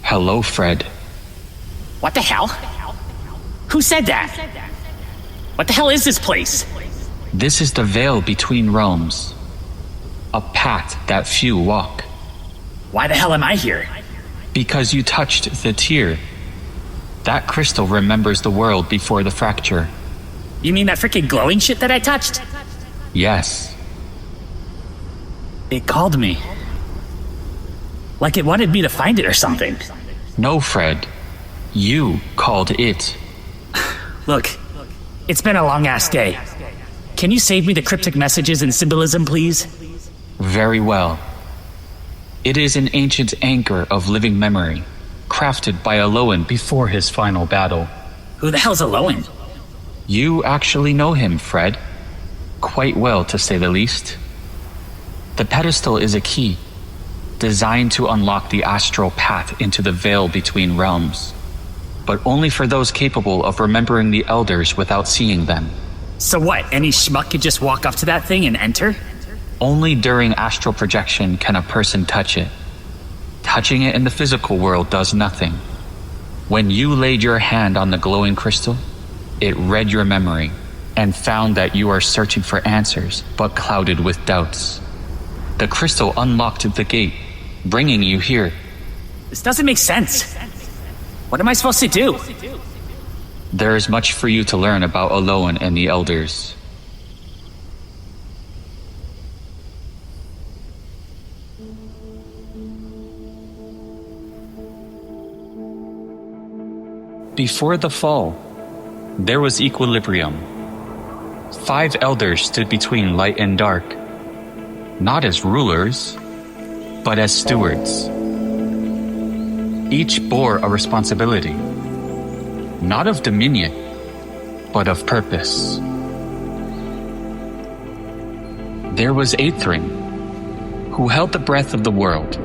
Hello, Fred. What the hell? Who said that? What the hell is this place? This is the veil between realms. A path that few walk. Why the hell am I here? Because you touched the tear. That crystal remembers the world before the fracture. You mean that freaking glowing shit that I touched? Yes. It called me. Like it wanted me to find it or something. No, Fred. You called it. Look, it's been a long-ass day. Can you save me the cryptic messages and symbolism, please? Very well. It is an ancient anchor of living memory, crafted by Elowen before his final battle. Who the hell's Elowen? You actually know him, Fred. Quite well, to say the least. The pedestal is a key, designed to unlock the astral path into the veil between realms, but only for those capable of remembering the elders without seeing them. So what, any schmuck could just walk up to that thing and enter? Only during astral projection can a person touch it. Touching it in the physical world does nothing. When you laid your hand on the glowing crystal, it read your memory and found that you are searching for answers, but clouded with doubts. The crystal unlocked the gate, bringing you here. This doesn't make sense. What am I supposed to do? There is much for you to learn about Elowen and the elders. Before the fall, there was equilibrium. 5 elders stood between light and dark, not as rulers, but as stewards. Each bore a responsibility, not of dominion, but of purpose. There was Aethrin, who held the breath of the world.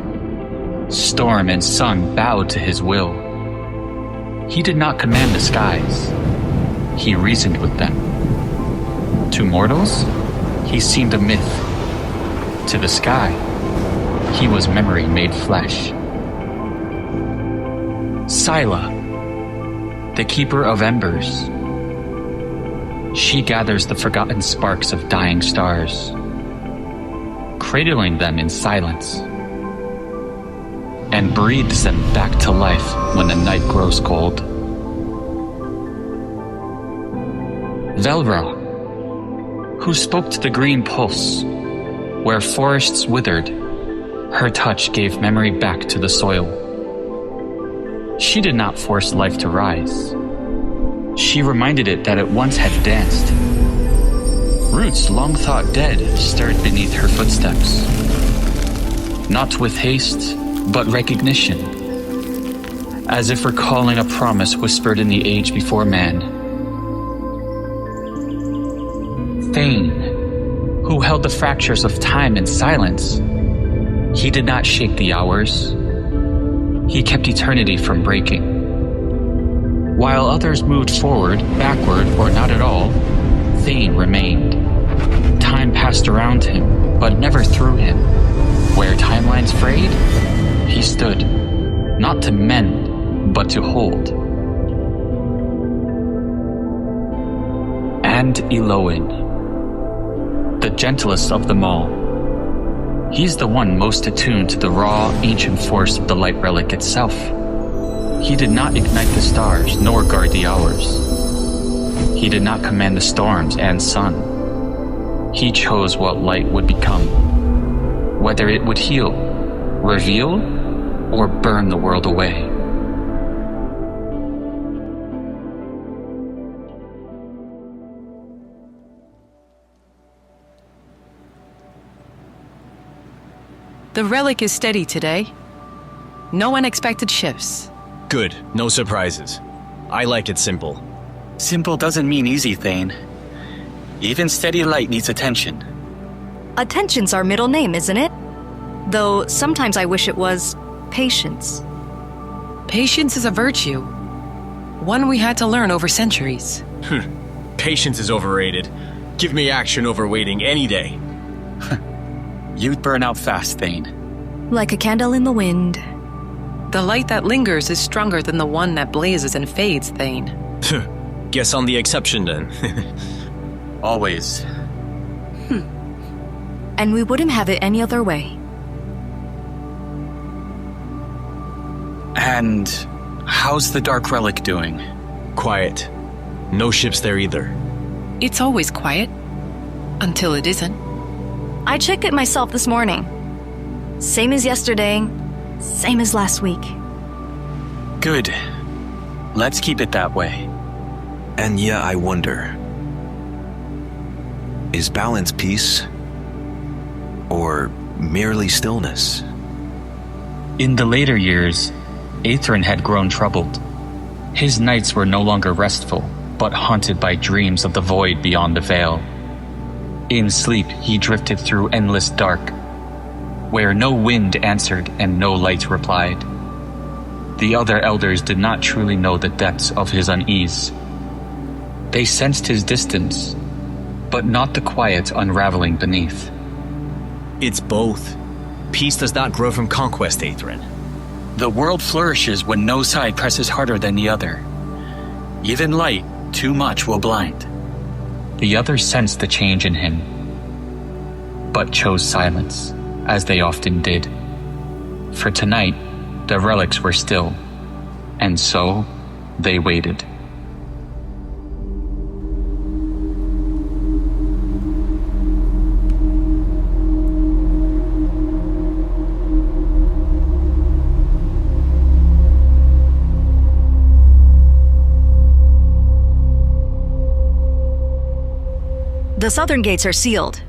Storm and sun bowed to his will. He did not command the skies. He reasoned with them. To mortals, he seemed a myth. To the sky, he was memory made flesh. Scylla, the keeper of embers. She gathers the forgotten sparks of dying stars, cradling them in silence, and breathes them back to life when the night grows cold. Velra, who spoke to the green pulse, where forests withered, her touch gave memory back to the soil. She did not force life to rise. She reminded it that it once had danced. Roots long thought dead stirred beneath her footsteps. Not with haste, but recognition, as if recalling a promise whispered in the age before man. Thane, who held the fractures of time in silence, he did not shake the hours. He kept eternity from breaking. While others moved forward, backward, or not at all, Thane remained. Time passed around him, but never through him. Where timelines frayed, he stood, not to mend, but to hold. And Elowen, the gentlest of them all. He's the one most attuned to the raw, ancient force of the light relic itself. He did not ignite the stars, nor guard the hours. He did not command the storms and sun. He chose what light would become, whether it would heal, reveal, or burn the world away. The relic is steady today. No unexpected shifts. Good, no surprises. I like it simple. Simple doesn't mean easy, Thane. Even steady light needs attention. Attention's our middle name, isn't it? Though sometimes I wish it was patience. Patience is a virtue. One we had to learn over centuries. Patience is overrated. Give me action over waiting any day. You'd burn out fast, Thane. Like a candle in the wind. The light that lingers is stronger than the one that blazes and fades, Thane. Guess I'm the exception then. Always. And we wouldn't have it any other way. And how's the Dark Relic doing? Quiet. No ships there either. It's always quiet. Until it isn't. I checked it myself this morning. Same as yesterday, same as last week. Good. Let's keep it that way. And yeah, I wonder, is balance peace or merely stillness? In the later years, Aethrin had grown troubled. His nights were no longer restful, but haunted by dreams of the void beyond the veil. In sleep, he drifted through endless dark, where no wind answered and no light replied. The other elders did not truly know the depths of his unease. They sensed his distance, but not the quiet unraveling beneath. It's both. Peace does not grow from conquest, Aethrin. The world flourishes when no side presses harder than the other. Even light, too much, will blind. The others sensed the change in him, but chose silence, as they often did. For tonight, the relics were still, and so they waited. The southern gates are sealed.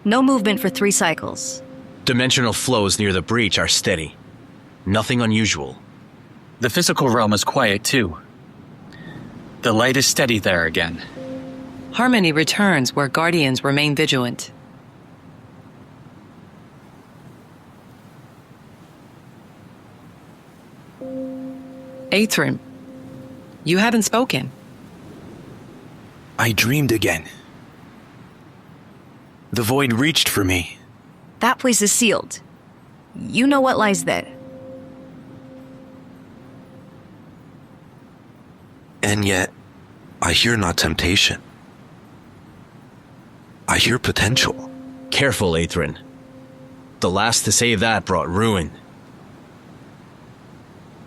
No movement for 3 cycles. Dimensional flows near the breach are steady. Nothing unusual. The physical realm is quiet too. The light is steady there again. Harmony returns where guardians remain vigilant. Aethrin, you haven't spoken. I dreamed again. The void reached for me. That place is sealed. You know what lies there. And yet, I hear not temptation. I hear potential. Careful, Aethrin. The last to say that brought ruin.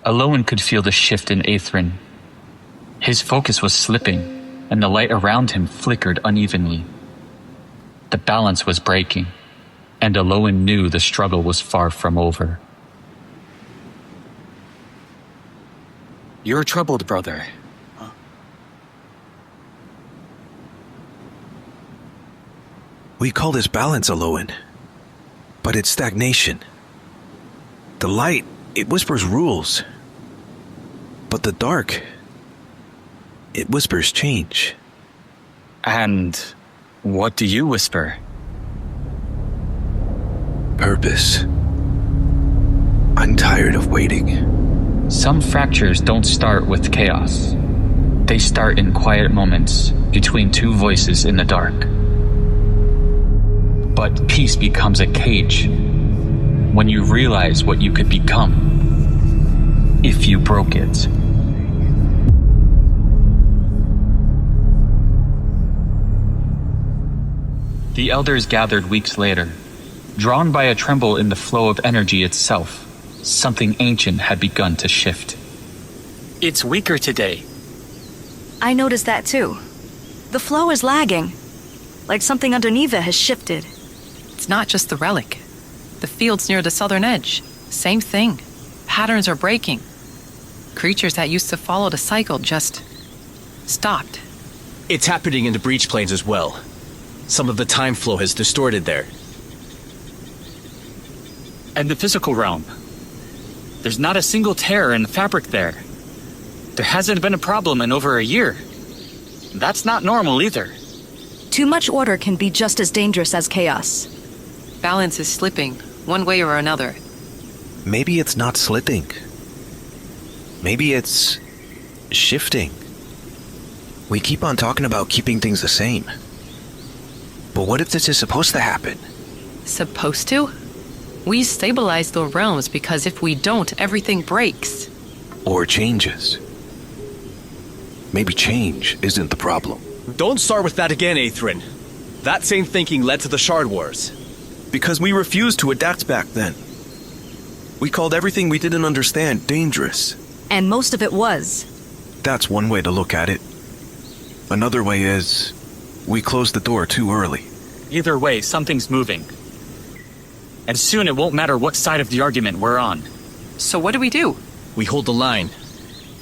Elowen could feel the shift in Aethrin. His focus was slipping, and the light around him flickered unevenly. The balance was breaking, and Elowen knew the struggle was far from over. You're troubled, brother. We call this balance, Elowen, but it's stagnation. The light, it whispers rules. But the dark, it whispers change. And what do you whisper? Purpose. I'm tired of waiting. Some fractures don't start with chaos. They start in quiet moments between 2 voices in the dark. But peace becomes a cage when you realize what you could become if you broke it. The elders gathered weeks later. Drawn by a tremble in the flow of energy itself, something ancient had begun to shift. It's weaker today. I noticed that too. The flow is lagging, like something underneath it has shifted. It's not just the relic. The fields near the southern edge. Same thing. Patterns are breaking. Creatures that used to follow the cycle just stopped. It's happening in the breach plains as well. Some of the time flow has distorted there. And the physical realm. There's not a single tear in the fabric there. There hasn't been a problem in over a year. That's not normal either. Too much order can be just as dangerous as chaos. Balance is slipping, one way or another. Maybe it's not slipping. Maybe it's shifting. We keep on talking about keeping things the same. But what if this is supposed to happen? Supposed to? We stabilize the realms because if we don't, everything breaks. Or changes. Maybe change isn't the problem. Don't start with that again, Aethrin. That same thinking led to the Shard Wars. Because we refused to adapt back then. We called everything we didn't understand dangerous. And most of it was. That's one way to look at it. Another way is, we closed the door too early. Either way, something's moving. And soon it won't matter what side of the argument we're on. So what do? We hold the line,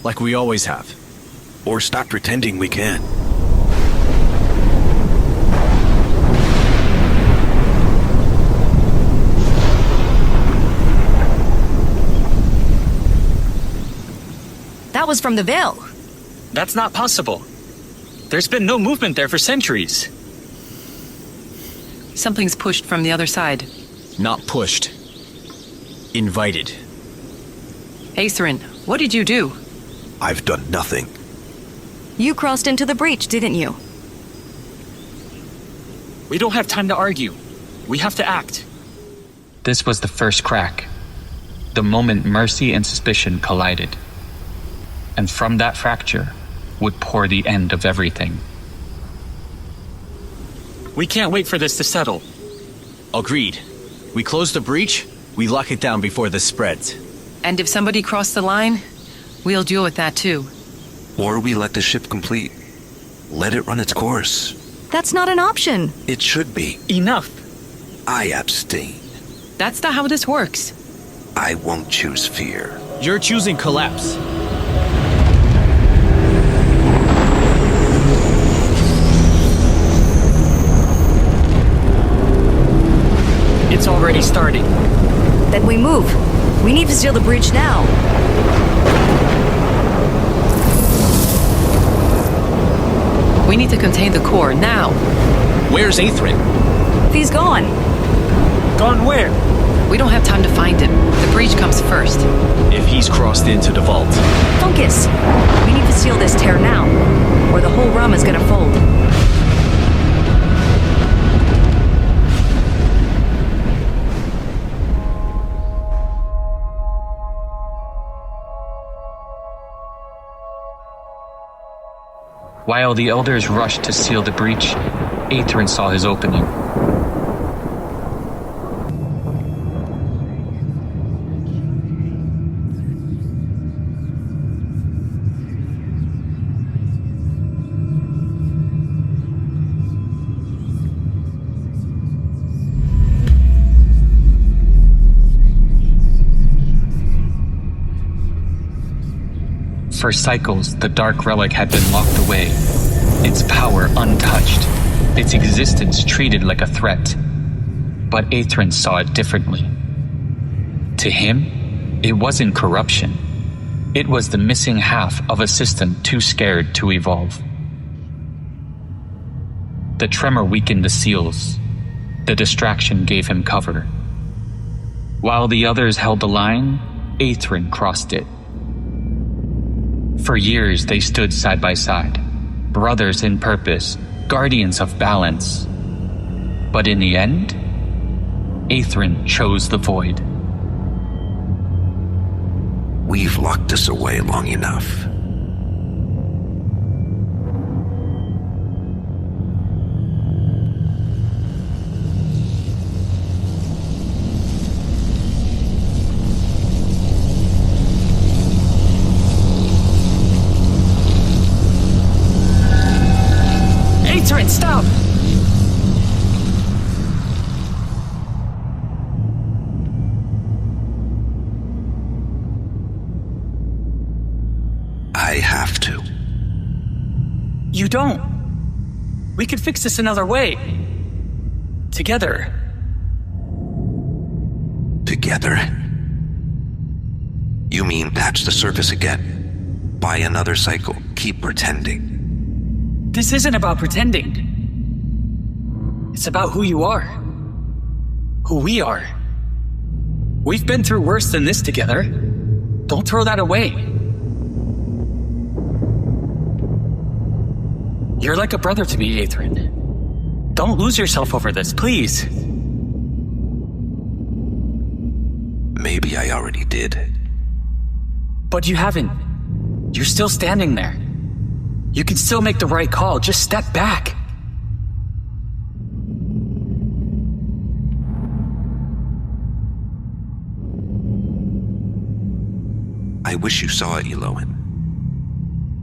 like we always have. Or stop pretending we can. That was from the Veil. That's not possible. There's been no movement there for centuries. Something's pushed from the other side. Not pushed. Invited. Aethrin, what did you do? I've done nothing. You crossed into the breach, didn't you? We don't have time to argue. We have to act. This was the first crack, the moment mercy and suspicion collided. And from that fracture would pour the end of everything. We can't wait for this to settle. Agreed. We close the breach, we lock it down before this spreads. And if somebody crossed the line, we'll deal with that too. Or we let the ship complete. Let it run its course. That's not an option. It should be. Enough. I abstain. That's not how this works. I won't choose fear. You're choosing collapse. It's already starting. Then we move. We need to seal the breach now. We need to contain the core now. Where's Aethrin? He's gone. Gone where? We don't have time to find him. The breach comes first. If he's crossed into the vault. Funkus. We need to seal this tear now, or the whole realm is gonna fold. While the elders rushed to seal the breach, Aethrin saw his opening. For cycles, the dark relic had been locked away, its power untouched, its existence treated like a threat. But Aethrin saw it differently. To him, it wasn't corruption. It was the missing half of a system too scared to evolve. The tremor weakened the seals. The distraction gave him cover. While the others held the line, Aethrin crossed it. For years they stood side by side, brothers in purpose, guardians of balance. But in the end, Aethrin chose the void. We've locked this away long enough. Aethrin, stop! I have to. You don't. We could fix this another way. Together. Together? You mean patch the surface again? Buy another cycle, keep pretending. This isn't about pretending. It's about who you are. Who we are. We've been through worse than this together. Don't throw that away. You're like a brother to me, Aethrin. Don't lose yourself over this, please. maybe I already did. But you haven't. You're still standing there. You can still make the right call. Just step back. I wish you saw it, Elowen.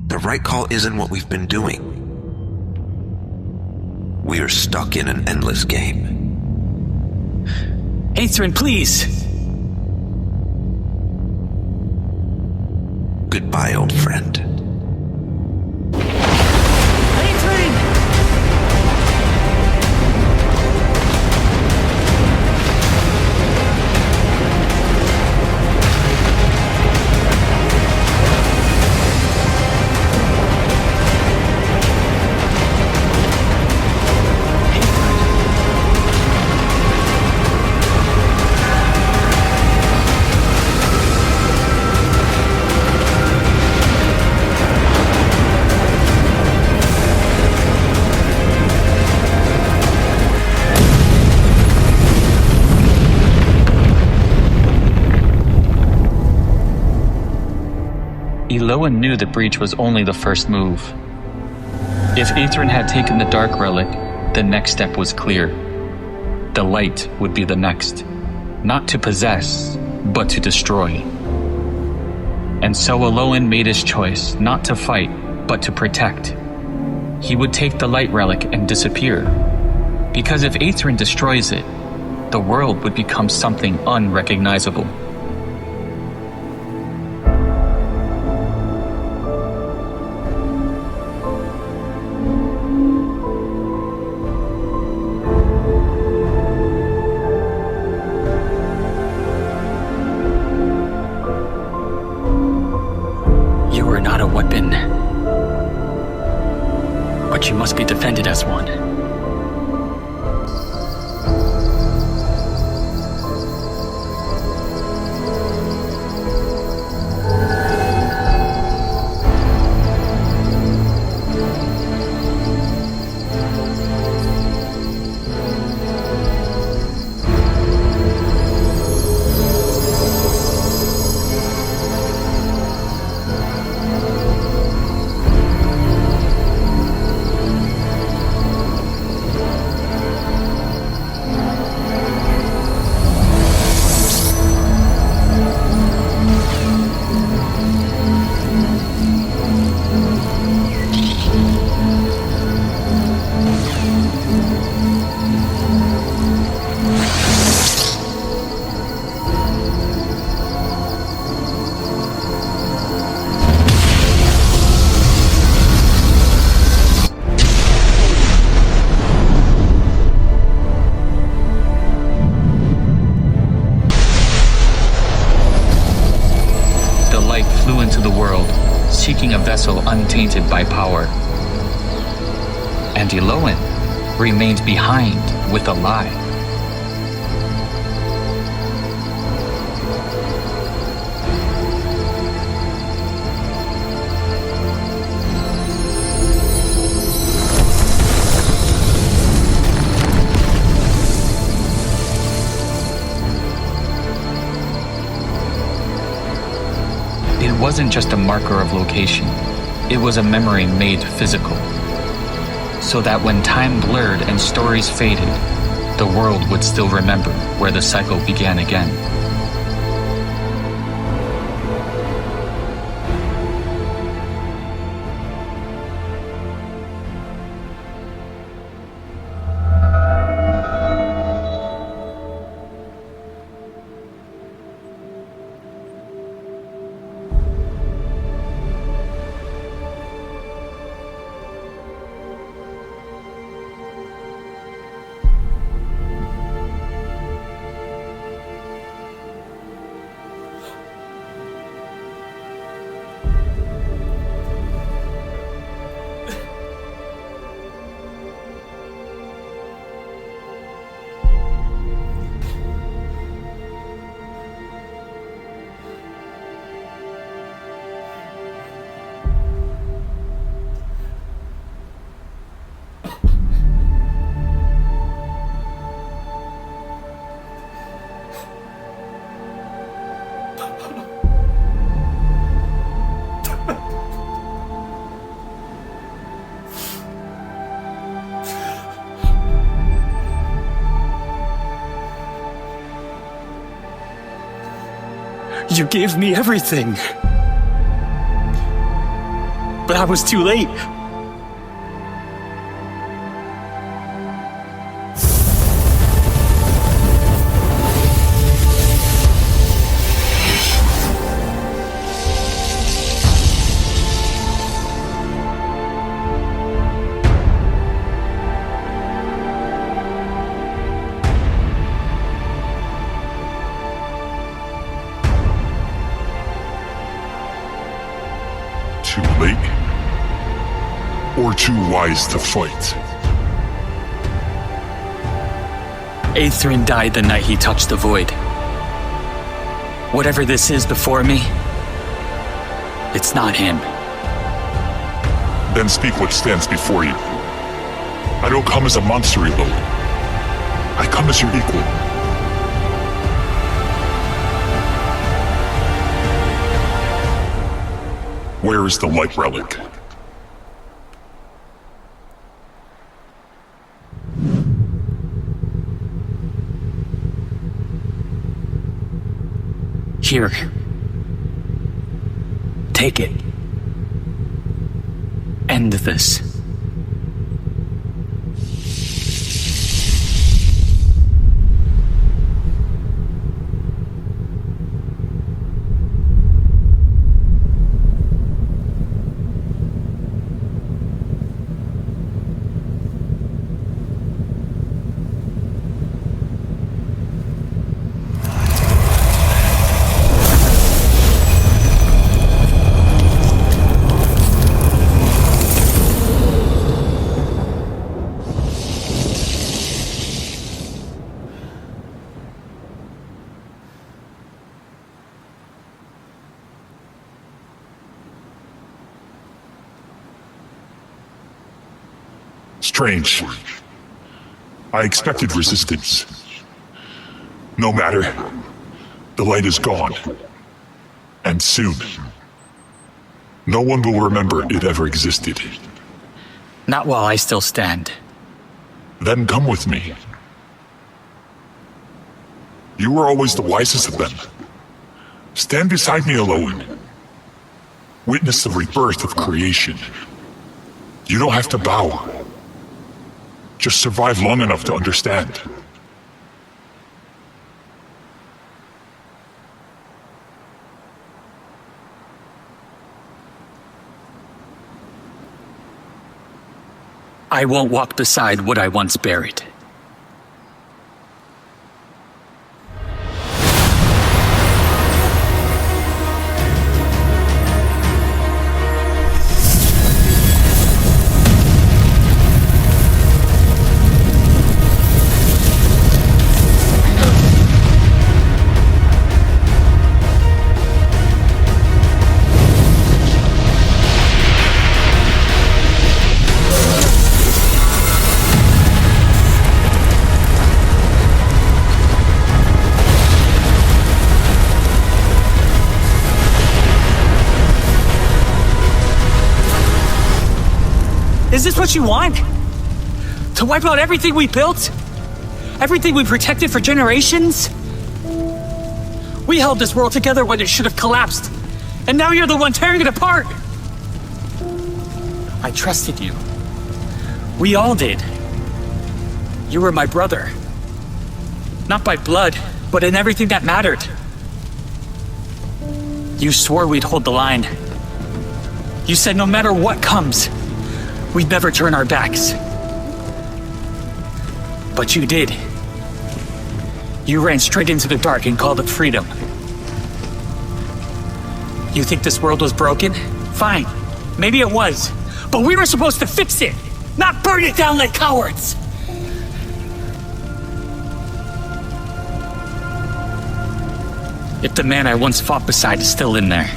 The right call isn't what we've been doing. We're stuck in an endless game. Aethrin, please! Goodbye, old friend. Aethrin! Elowen knew the breach was only the first move. If Aethrin had taken the Dark Relic, the next step was clear. The light would be the next. Not to possess, but to destroy. And so Elowen made his choice, not to fight, but to protect. He would take the Light Relic and disappear. Because if Aethrin destroys it, the world would become something unrecognizable. You are not a weapon. But you must be defended as one. Flew into the world, seeking a vessel untainted by power. And Elowen remained behind with a lie. It wasn't just a marker of location, it was a memory made physical. So that when time blurred and stories faded, the world would still remember where the cycle began again. You gave me everything. But I was too late. Too late? Or too wise to fight? Aethrin died the night he touched the void. Whatever this is before me, it's not him. Then speak what stands before you. I don't come as a monster, Elowen. I come as your equal. Where is the light relic? Here. Take it. End this. Strange. I expected resistance. No matter. The light is gone. And soon. No one will remember it ever existed. Not while I still stand. Then come with me. You were always the wisest of them. Stand beside me, Elowen. Witness the rebirth of creation. You don't have to bow. Just survive long enough to understand. I won't walk beside what I once buried. Is this what you want? To wipe out everything we built? Everything we protected for generations? We held this world together when it should have collapsed. And now you're the one tearing it apart! I trusted you. We all did. You were my brother. Not by blood, but in everything that mattered. You swore we'd hold the line. You said no matter what comes, we'd never turn our backs. But you did. You ran straight into the dark and called it freedom. You think this world was broken? Fine. Maybe it was. But we were supposed to fix it, not burn it down like cowards! If the man I once fought beside is still in there,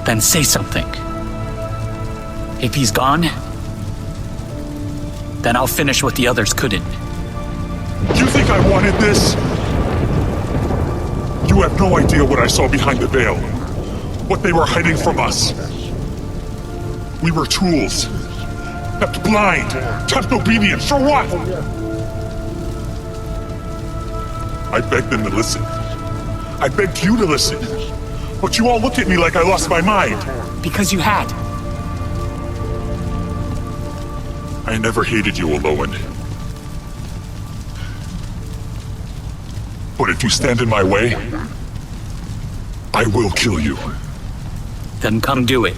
then say something. If he's gone, then I'll finish what the others couldn't. You think I wanted this? You have no idea what I saw behind the veil. What they were hiding from us. We were tools. Kept blind. Kept obedient. For what? I begged them to listen. I begged you to listen. But you all looked at me like I lost my mind. Because you had. I never hated you, Elowen. But if you stand in my way, I will kill you. Then come do it.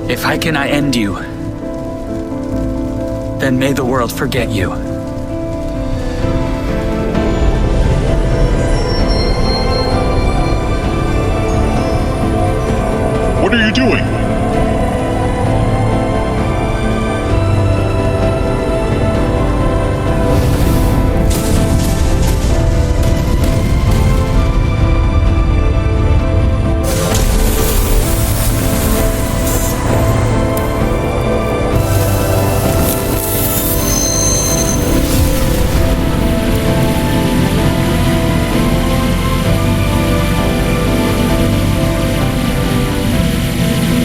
If I cannot end you, then may the world forget you. What are you doing?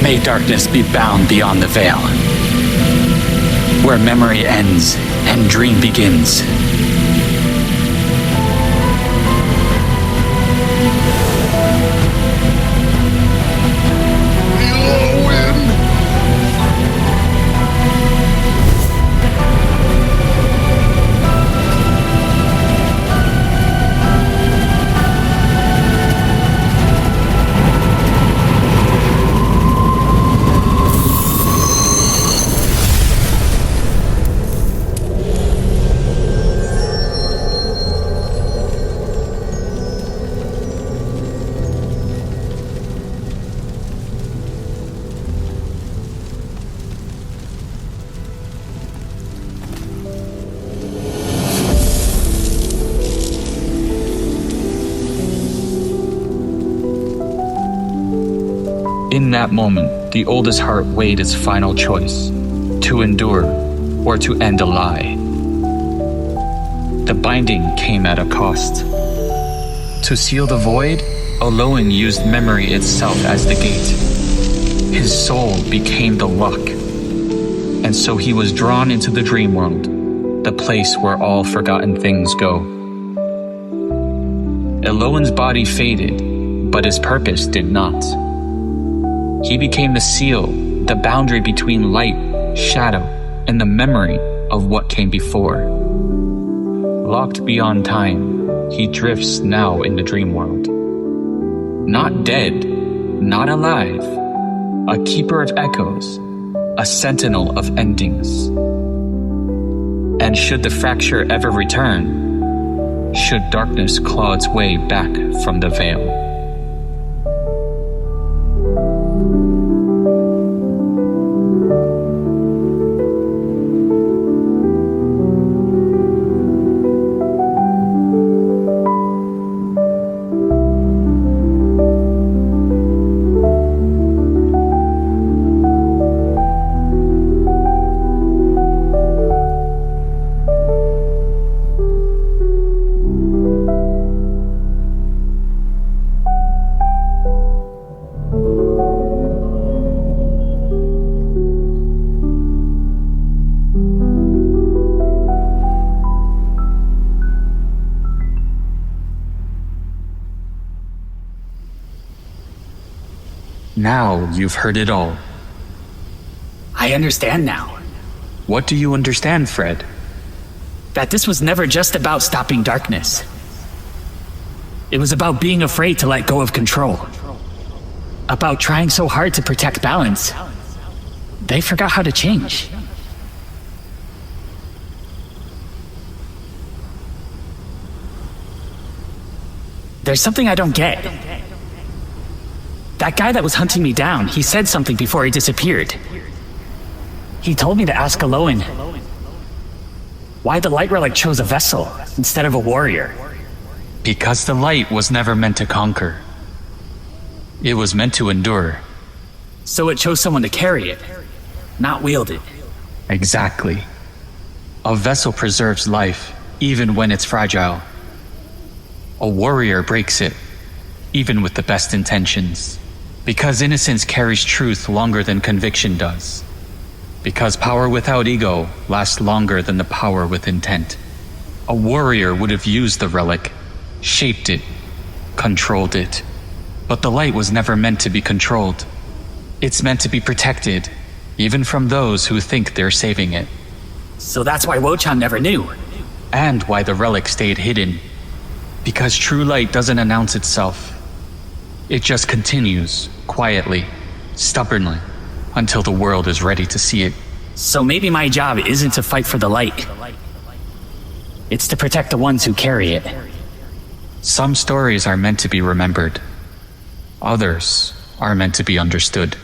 May darkness be bound beyond the veil, where memory ends and dream begins. In that moment, the oldest heart weighed its final choice, to endure or to end a lie. The binding came at a cost. To seal the void, Elowen used memory itself as the gate. His soul became the lock, and so he was drawn into the dream world, the place where all forgotten things go. Elowen's body faded, but his purpose did not. He became the seal, the boundary between light, shadow, and the memory of what came before. Locked beyond time, he drifts now in the dream world. Not dead, not alive, a keeper of echoes, a sentinel of endings. And should the fracture ever return, should darkness claw its way back from the veil. Now you've heard it all. I understand now. What do you understand, Fred? That this was never just about stopping darkness. It was about being afraid to let go of control. About trying so hard to protect balance. They forgot how to change. There's something I don't get. That guy that was hunting me down, he said something before he disappeared. He told me to ask Elowen. Why the light relic chose a vessel instead of a warrior? Because the light was never meant to conquer. It was meant to endure. So it chose someone to carry it, not wield it. Exactly. A vessel preserves life, even when it's fragile. A warrior breaks it, even with the best intentions. Because innocence carries truth longer than conviction does. Because power without ego lasts longer than the power with intent. A warrior would have used the relic, shaped it, controlled it. But the light was never meant to be controlled. It's meant to be protected, even from those who think they're saving it. So that's why Woahchan never knew. And why the relic stayed hidden. Because true light doesn't announce itself. It just continues, quietly, stubbornly, until the world is ready to see it. So maybe my job isn't to fight for the light. It's to protect the ones who carry it. Some stories are meant to be remembered. Others are meant to be understood.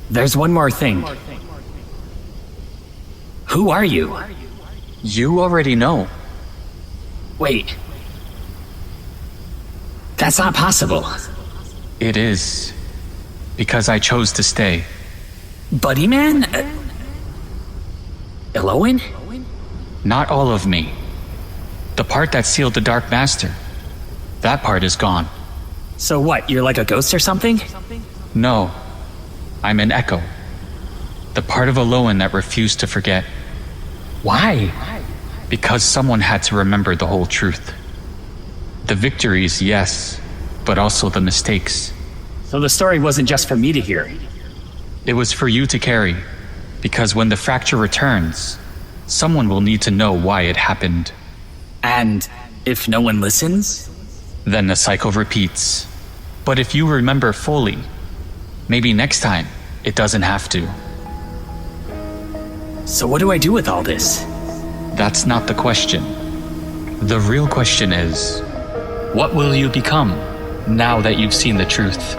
There's one more thing. Who are you? You already know. Wait. That's not possible. It is. Because I chose to stay. Buddy man? Elowen? Not all of me. The part that sealed the Dark Master. That part is gone. So what, you're like a ghost or something? No. I'm an echo. The part of Elowen that refused to forget. Why? Because someone had to remember the whole truth. The victories, yes, but also the mistakes. So the story wasn't just for me to hear. It was for you to carry, because when the fracture returns, someone will need to know why it happened. And if no one listens? Then the cycle repeats. But if you remember fully, maybe next time it doesn't have to. So what do I do with all this? That's not the question. The real question is, what will you become now that you've seen the truth?